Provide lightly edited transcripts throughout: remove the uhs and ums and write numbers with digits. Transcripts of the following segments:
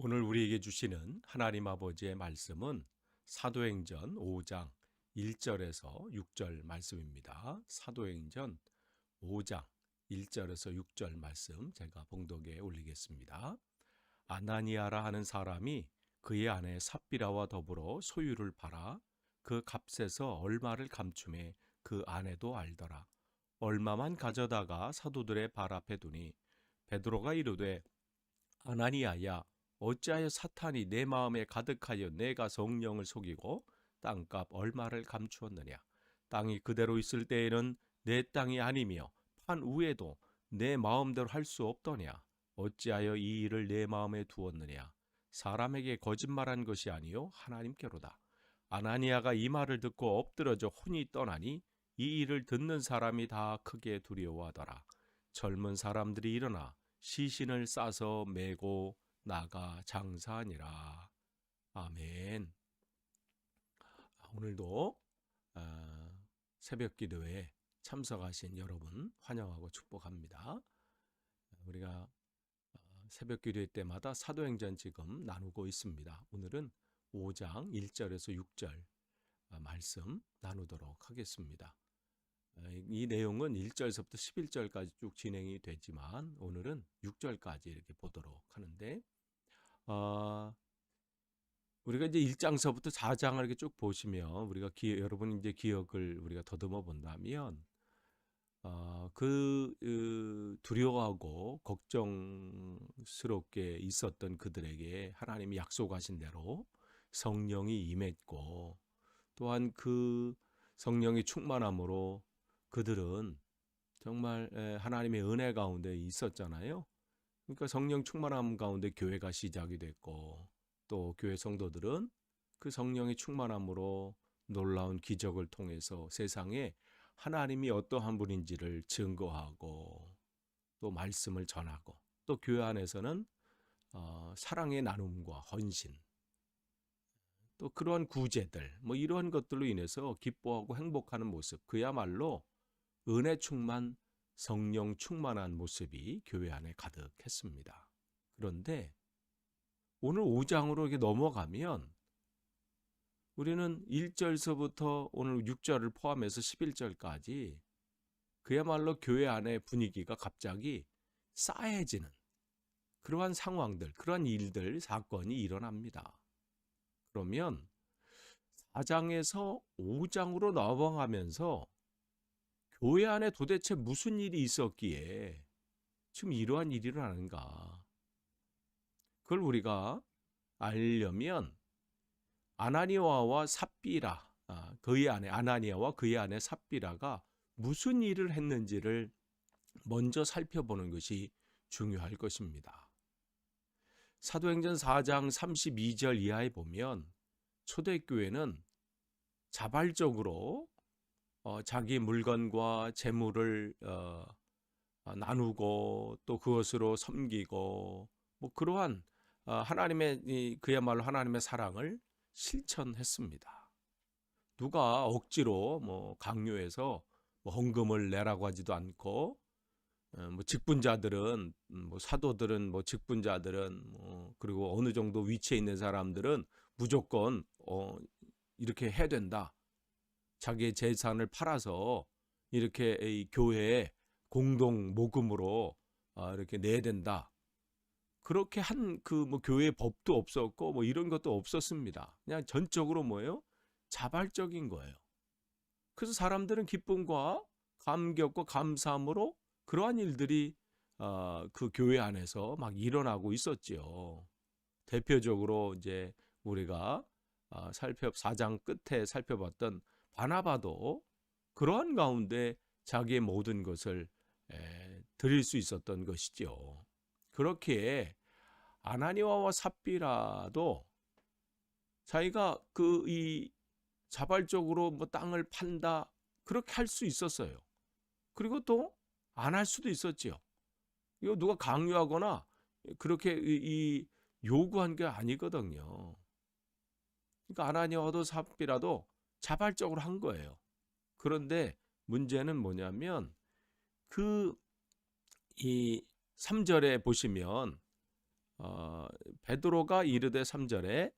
오늘 우리에게 주시는 하나님 아버지의 말씀은 사도행전 5장 1절에서 6절 말씀입니다. 사도행전 5장 1절에서 6절 말씀 제가 봉독에 올리겠습니다. 아나니아라 하는 사람이 그의 아내 삽비라와 더불어 소유를 팔아 그 값에서 얼마를 감춤해 그 아내도 알더라. 얼마만 가져다가 사도들의 발 앞에 두니 베드로가 이르되 아나니아야, 어찌하여 사탄이 내 마음에 가득하여 내가 성령을 속이고 땅값 얼마를 감추었느냐. 땅이 그대로 있을 때에는 내 땅이 아니며 판 후에도 내 마음대로 할 수 없더냐. 어찌하여 이 일을 내 마음에 두었느냐. 사람에게 거짓말한 것이 아니요 하나님께로다. 아나니아가 이 말을 듣고 엎드러져 혼이 떠나니 이 일을 듣는 사람이 다 크게 두려워하더라. 젊은 사람들이 일어나 시신을 싸서 메고 나가 장사하니라. 아멘. 오늘도 새벽 기도에 참석하신 여러분 환영하고 축복합니다. 우리가 새벽 기도회 때마다 사도행전 지금 나누고 있습니다. 오늘은 5장 1절에서 6절 말씀 나누도록 하겠습니다. 이 내용은 1절서부터 11절까지 쭉 진행이 되지만 오늘은 6절까지 이렇게 보도록 하는데 우리가 이제 1장서부터 4장을 이렇게 쭉 보시면 우리가 여러분 이제 기억을 우리가 더듬어 본다면 두려워하고 걱정스럽게 있었던 그들에게 하나님이 약속하신 대로 성령이 임했고 또한 그 성령이 충만함으로 그들은 정말 하나님의 은혜 가운데 있었잖아요. 그러니까 성령 충만함 가운데 교회가 시작이 됐고 또 교회 성도들은 그 성령의 충만함으로 놀라운 기적을 통해서 세상에 하나님이 어떠한 분인지를 증거하고 또 말씀을 전하고 또 교회 안에서는 사랑의 나눔과 헌신 또 그러한 구제들 이러한 것들로 인해서 기뻐하고 행복하는 모습 그야말로 은혜 충만 성령 충만한 모습이 교회 안에 가득했습니다. 그런데 오늘 5장으로 이렇게 넘어가면 우리는 1절서부터 오늘 6절을 포함해서 11절까지 그야말로 교회 안의 분위기가 갑자기 싸해지는 그러한 상황들, 그러한 일들, 사건이 일어납니다. 그러면 4장에서 5장으로 넘어가면서 교회 안에 도대체 무슨 일이 있었기에 지금 이러한 일이 일어나는가? 그걸 우리가 알려면 아나니아와 삽비라, 그의 아내 아나니아와 그의 아내 삽비라가 무슨 일을 했는지를 먼저 살펴보는 것이 중요할 것입니다. 사도행전 4장 32절 이하에 보면 초대교회는 자발적으로 자기 물건과 재물을 나누고 또 그것으로 섬기고 그러한 하나님의 그야말로 하나님의 사랑을 실천했습니다. 누가 억지로 강요해서 헌금을 내라고 하지도 않고 직분자들은 사도들은 직분자들은 그리고 어느 정도 위치에 있는 사람들은 무조건 이렇게 해야 된다. 자기의 재산을 팔아서 이렇게 이 교회에 공동 모금으로 이렇게 내야 된다. 그렇게 한 교회 법도 없었고 이런 것도 없었습니다. 그냥 전적으로 뭐예요? 자발적인 거예요. 그래서 사람들은 기쁨과 감격과 감사함으로 그러한 일들이 그 교회 안에서 막 일어나고 있었지요. 대표적으로 이제 우리가 4장 끝에 살펴봤던 바나바도 그러한 가운데 자기의 모든 것을 드릴 수 있었던 것이죠. 그렇게 아나니아와 삽비라도 자기가 이 자발적으로 땅을 판다 그렇게 할 수 있었어요. 그리고 또 안 할 수도 있었지요. 이거 누가 강요하거나 그렇게 요구한 게 아니거든요. 그러니까 아나니아와도 삽비라도 자발적으로 한 거예요. 그런데 문제는 뭐냐면 이 3절에 보시면 베드로가 이르되 3절에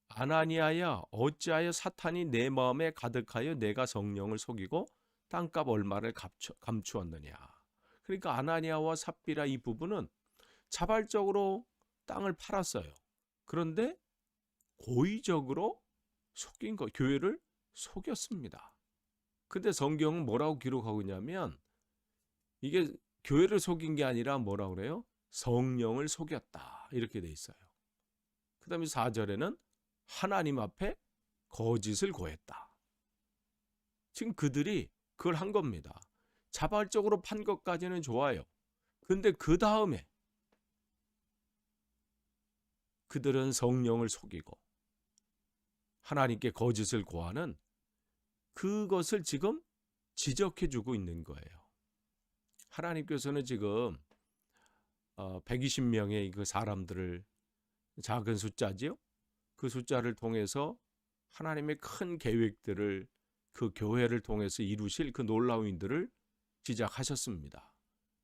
아나니아야 어찌하여 사탄이 내 마음에 가득하여 내가 성령을 속이고 땅값 얼마를 감추었느냐. 그러니까 아나니아와 삽비라 이 부부는 자발적으로 땅을 팔았어요. 그런데 고의적으로 속인 거, 교회를 속였습니다. 근데 성경은 뭐라고 기록하고 있냐면 이게 교회를 속인 게 아니라 뭐라고 그래요? 성령을 속였다. 이렇게 돼 있어요. 그 다음에 4절에는 하나님 앞에 거짓을 고했다. 지금 그들이 그걸 한 겁니다. 자발적으로 판 것까지는 좋아요. 근데 그 다음에 그들은 성령을 속이고 하나님께 거짓을 고하는 그것을 지금 지적해 주고 있는 거예요. 하나님께서는 지금 120명의 그 사람들을 작은 숫자지요. 그 숫자를 통해서 하나님의 큰 계획들을 그 교회를 통해서 이루실 그 놀라운 일들을 시작하셨습니다.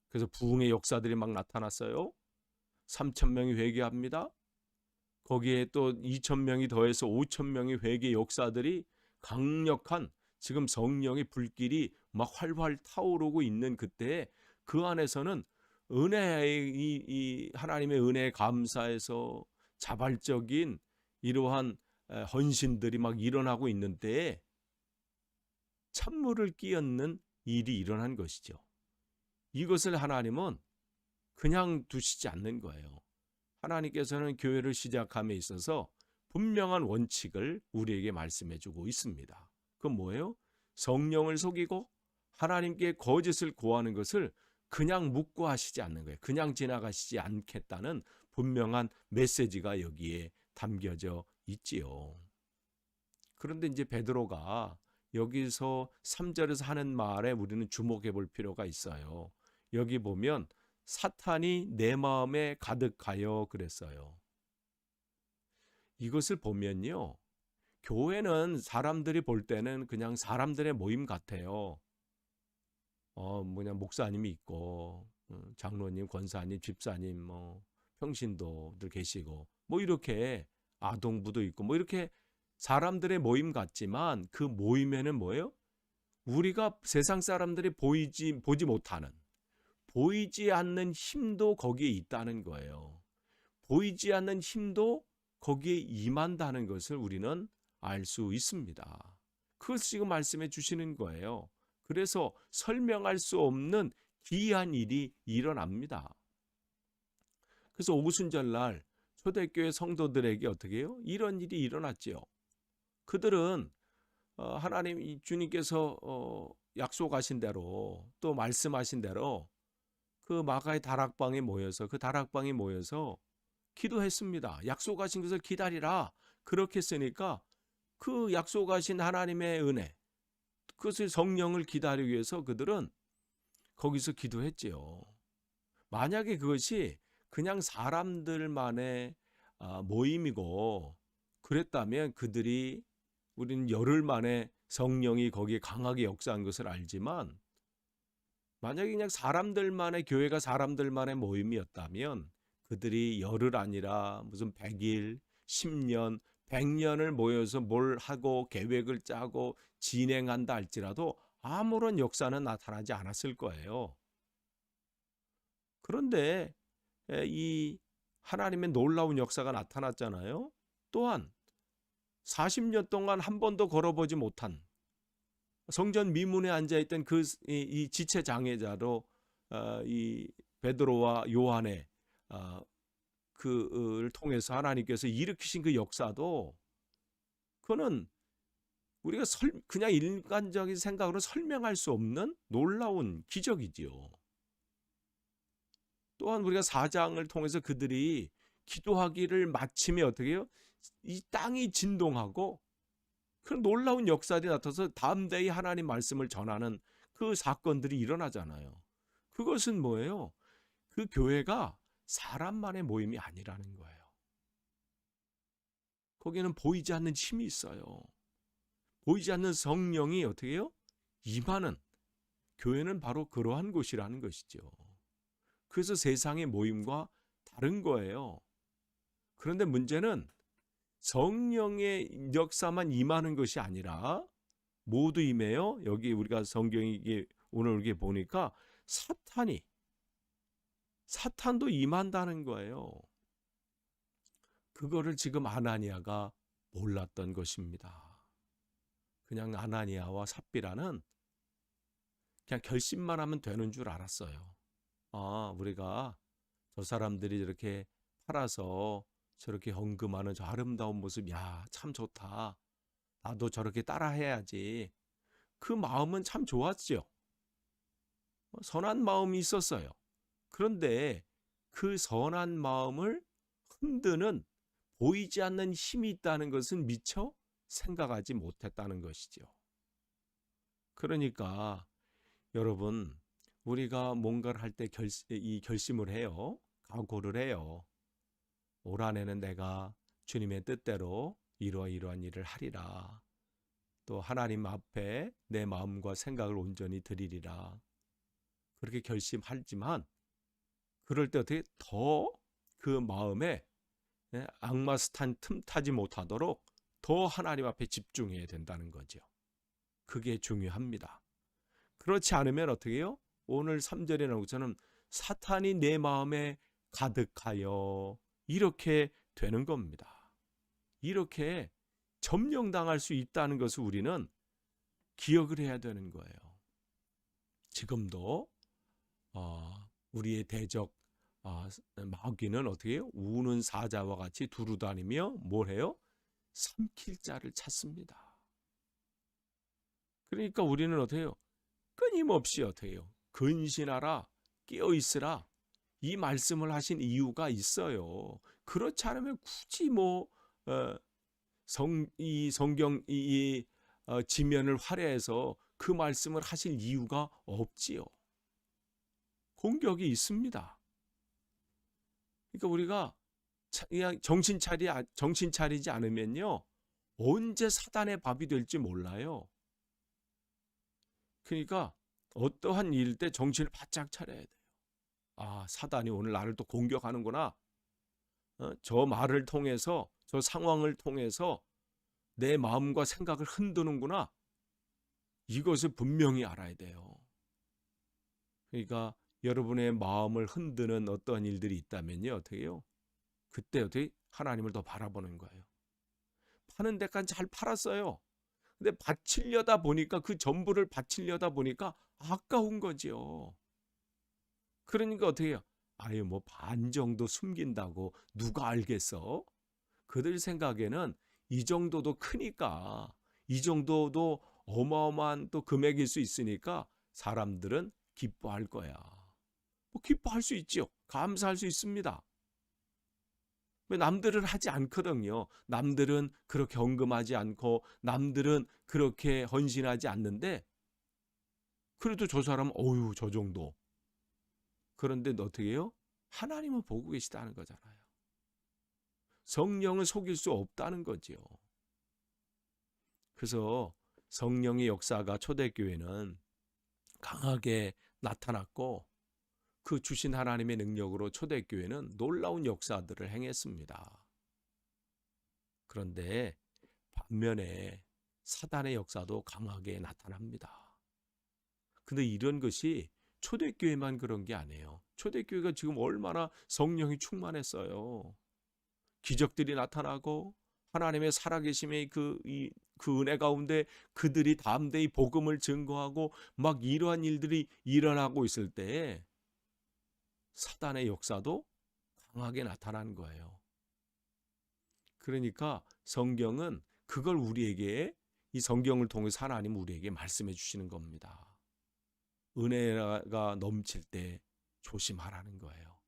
그래서 부흥의 역사들이 막 나타났어요. 3,000명이 회개합니다. 거기에 또 2,000명이 더해서 5,000명의 회개 역사들이 강력한 지금 성령의 불길이 막 활활 타오르고 있는 그때에 그 안에서는 이 하나님의 은혜에 감사해서 자발적인 이러한 헌신들이 막 일어나고 있는 때에 찬물을 끼얹는 일이 일어난 것이죠. 이것을 하나님은 그냥 두시지 않는 거예요. 하나님께서는 교회를 시작함에 있어서 분명한 원칙을 우리에게 말씀해 주고 있습니다. 그건 뭐예요? 성령을 속이고 하나님께 거짓을 고하는 것을 그냥 묵고하시지 않는 거예요. 그냥 지나가시지 않겠다는 분명한 메시지가 여기에 담겨져 있지요. 그런데 이제 베드로가 여기서 3절에서 하는 말에 우리는 주목해 볼 필요가 있어요. 여기 보면 사탄이 내 마음에 가득하여 그랬어요. 이것을 보면요. 교회는 사람들이 볼 때는 그냥 사람들의 모임 같아요. 목사님이 있고 장로님, 권사님, 집사님, 평신도들 계시고 계시고 아동부도 있고 이렇게 사람들의 모임 같지만 그 모임에는 뭐예요? 우리가 세상 사람들이 보지 못하는 보이지 않는 힘도 거기에 있다는 거예요. 보이지 않는 힘도 거기에 임한다는 것을 우리는 알 수 있습니다. 그것을 지금 말씀해 주시는 거예요. 그래서 설명할 수 없는 기이한 일이 일어납니다. 그래서 오순절날 초대교회 성도들에게 어떻게 해요? 이런 일이 일어났지요. 그들은 하나님 주님께서 약속하신 대로 또 말씀하신 대로 그 마가의 다락방에 모여서 기도했습니다. 약속하신 것을 기다리라. 그렇게 했으니까 그 약속하신 하나님의 은혜, 그것을 성령을 기다리기 위해서 그들은 거기서 기도했지요. 만약에 그것이 그냥 사람들만의 모임이고 그랬다면 우리는 열흘 만에 성령이 거기에 강하게 역사한 것을 알지만 만약에 그냥 사람들만의 교회가 사람들만의 모임이었다면 그들이 열흘 아니라 무슨 100일, 10년, 100년을 모여서 뭘 하고 계획을 짜고 진행한다 할지라도 아무런 역사는 나타나지 않았을 거예요. 그런데 이 하나님의 놀라운 역사가 나타났잖아요. 또한 40년 동안 한 번도 걸어보지 못한 성전 미문에 앉아있던 이 지체 장애자로 이 베드로와 요한의 그를 통해서 하나님께서 일으키신 그 역사도 그거는 우리가 그냥 인간적인 생각으로 설명할 수 없는 놀라운 기적이지요. 또한 우리가 4장을 통해서 그들이 기도하기를 마치면 어떻게 해요? 이 땅이 진동하고 그런 놀라운 역사들이 나타나서 다음 대에 하나님 말씀을 전하는 그 사건들이 일어나잖아요. 그것은 뭐예요? 그 교회가 사람만의 모임이 아니라는 거예요. 거기에는 보이지 않는 힘이 있어요. 보이지 않는 성령이 어떻게 해요? 임하는 교회는 바로 그러한 곳이라는 것이죠. 그래서 세상의 모임과 다른 거예요. 그런데 문제는 성령의 역사만 임하는 것이 아니라 모두 임해요. 여기 우리가 성경이 오늘 이렇게 보니까 사탄도 임한다는 거예요. 그거를 지금 아나니아가 몰랐던 것입니다. 그냥 아나니아와 삽비라는 그냥 결심만 하면 되는 줄 알았어요. 우리가 저 사람들이 저렇게 팔아서 저렇게 헌금하는 저 아름다운 모습, 야, 참 좋다. 나도 저렇게 따라 해야지. 그 마음은 참 좋았죠. 선한 마음이 있었어요. 그런데 그 선한 마음을 흔드는 보이지 않는 힘이 있다는 것은 미처 생각하지 못했다는 것이죠. 그러니까 여러분, 우리가 뭔가를 할 때 이 결심을 해요. 각오를 해요. 올 한해는 내가 주님의 뜻대로 이러한 일을 하리라. 또 하나님 앞에 내 마음과 생각을 온전히 드리리라. 그렇게 결심하지만 그럴 때 어떻게 더 그 마음에 악마스탄 틈타지 못하도록 더 하나님 앞에 집중해야 된다는 거죠. 그게 중요합니다. 그렇지 않으면 어떻게 해요? 오늘 3절에 나오는 것처럼 사탄이 내 마음에 가득하여 이렇게 되는 겁니다. 이렇게 점령당할 수 있다는 것을 우리는 기억을 해야 되는 거예요. 지금도 우리의 대적 마귀는 어떻게 해요? 우는 사자와 같이 두루다니며 뭘 해요? 삼킬 자를 찾습니다. 그러니까 우리는 어떻게 해요? 끊임없이 어떻게 해요? 근신하라, 깨어있으라. 이 말씀을 하신 이유가 있어요. 그렇지 않으면 굳이 이 성경 지면을 활용해서 그 말씀을 하실 이유가 없지요. 공격이 있습니다. 그러니까 우리가 그냥 정신 차리지 않으면요, 언제 사단의 밥이 될지 몰라요. 그러니까 어떠한 일 때 정신을 바짝 차려야 돼요. 사단이 오늘 나를 또 공격하는구나. 저 말을 통해서, 저 상황을 통해서 내 마음과 생각을 흔드는구나. 이것을 분명히 알아야 돼요. 그러니까 여러분의 마음을 흔드는 어떠한 일들이 있다면요, 어떻게 해요? 그때 어떻게 하나님을 더 바라보는 거예요. 파는 데까지 잘 팔았어요. 근데 바치려다 보니까 그 전부를 바치려다 보니까 아까운 거죠. 그러니까 어떻게 해요? 반 정도 숨긴다고 누가 알겠어? 그들 생각에는 이 정도도 크니까, 이 정도도 어마어마한 또 금액일 수 있으니까 사람들은 기뻐할 거야. 기뻐할 수 있죠. 감사할 수 있습니다. 왜 남들은 하지 않거든요. 남들은 그렇게 헌금하지 않고 남들은 그렇게 헌신하지 않는데 그래도 저 사람은 저 정도. 그런데 어떻게 해요? 하나님은 보고 계시다는 거잖아요. 성령을 속일 수 없다는 거죠. 그래서 성령의 역사가 초대교회는 강하게 나타났고 그 주신 하나님의 능력으로 초대교회는 놀라운 역사들을 행했습니다. 그런데 반면에 사단의 역사도 강하게 나타납니다. 근데 이런 것이 초대교회만 그런 게 아니에요. 초대교회가 지금 얼마나 성령이 충만했어요. 기적들이 나타나고 하나님의 살아계심의 그 은혜 가운데 그들이 담대히 복음을 증거하고 막 이러한 일들이 일어나고 있을 때 사단의 역사도 강하게 나타난 거예요. 그러니까 성경은 그걸 우리에게, 이 성경을 통해서 하나님 우리에게 말씀해 주시는 겁니다. 은혜가 넘칠 때 조심하라는 거예요.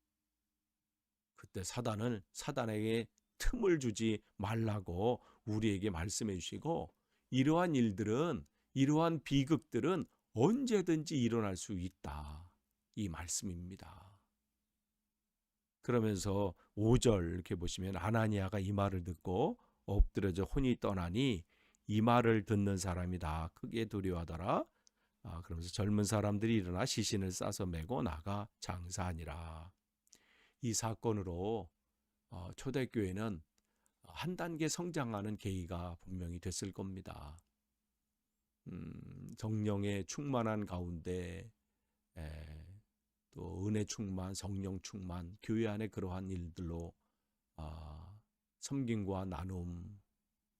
그때 사단에게 틈을 주지 말라고 우리에게 말씀해 주시고, 이러한 일들은, 이러한 비극들은 언제든지 일어날 수 있다, 이 말씀입니다. 그러면서 5절 이렇게 보시면 아나니아가 이 말을 듣고 엎드려져 혼이 떠나니 이 말을 듣는 사람이 다 크게 두려워하더라. 그러면서 젊은 사람들이 일어나 시신을 싸서 메고 나가 장사하니라. 이 사건으로 초대교회는 한 단계 성장하는 계기가 분명히 됐을 겁니다. 성령의 충만한 가운데 또 은혜 충만, 성령 충만, 교회 안에 그러한 일들로 섬김과 나눔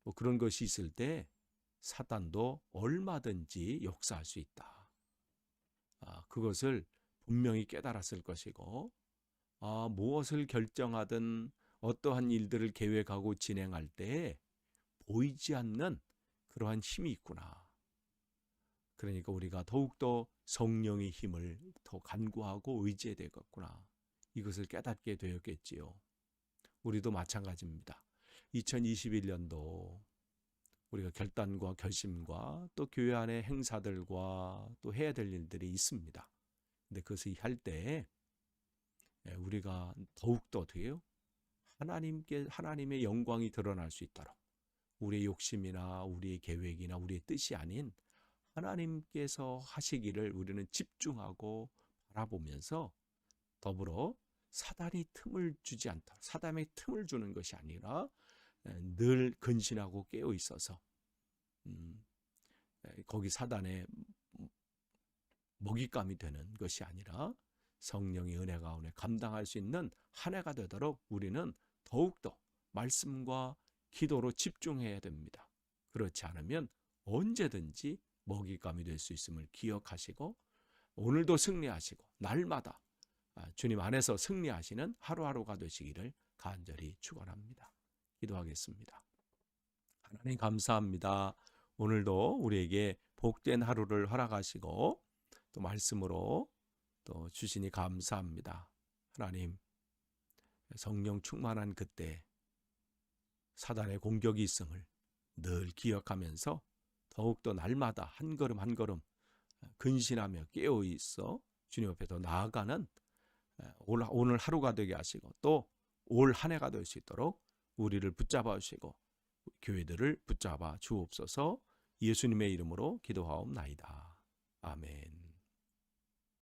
뭐 그런 것이 있을 때 사단도 얼마든지 역사할 수 있다. 그것을 분명히 깨달았을 것이고 무엇을 결정하든 어떠한 일들을 계획하고 진행할 때 보이지 않는 그러한 힘이 있구나. 그러니까 우리가 더욱더 성령의 힘을 더 간구하고 의지해야 되겠구나. 이것을 깨닫게 되었겠지요. 우리도 마찬가지입니다. 2021년도 우리가 결단과 결심과 또 교회 안의 행사들과 또 해야 될 일들이 있습니다. 근데 그것을 할 때 우리가 더욱더 어떻게 해요? 하나님의 영광이 드러날 수 있도록 우리의 욕심이나 우리의 계획이나 우리의 뜻이 아닌 하나님께서 하시기를 우리는 집중하고 바라보면서 더불어 사단이 틈을 주지 않도록 사단의 틈을 주는 것이 아니라 늘 근신하고 깨어 있어서 거기 사단의 먹잇감이 되는 것이 아니라 성령의 은혜 가운데 감당할 수 있는 한 해가 되도록 우리는 더욱더 말씀과 기도로 집중해야 됩니다. 그렇지 않으면 언제든지 먹잇감이 될 수 있음을 기억하시고 오늘도 승리하시고 날마다 주님 안에서 승리하시는 하루하루가 되시기를 간절히 축원합니다. 기도하겠습니다. 하나님 감사합니다. 오늘도 우리에게 복된 하루를 허락하시고 또 말씀으로 또 주시니 감사합니다. 하나님 성령 충만한 그때 사단의 공격이 있음을 늘 기억하면서 더욱더 날마다 한 걸음 한 걸음 근신하며 깨어 있어 주님 앞에 더 나아가는 오늘 하루가 되게 하시고 또 올 한 해가 될 수 있도록 우리를 붙잡아 주시고 교회들을 붙잡아 주옵소서. 예수님의 이름으로 기도하옵나이다. 아멘.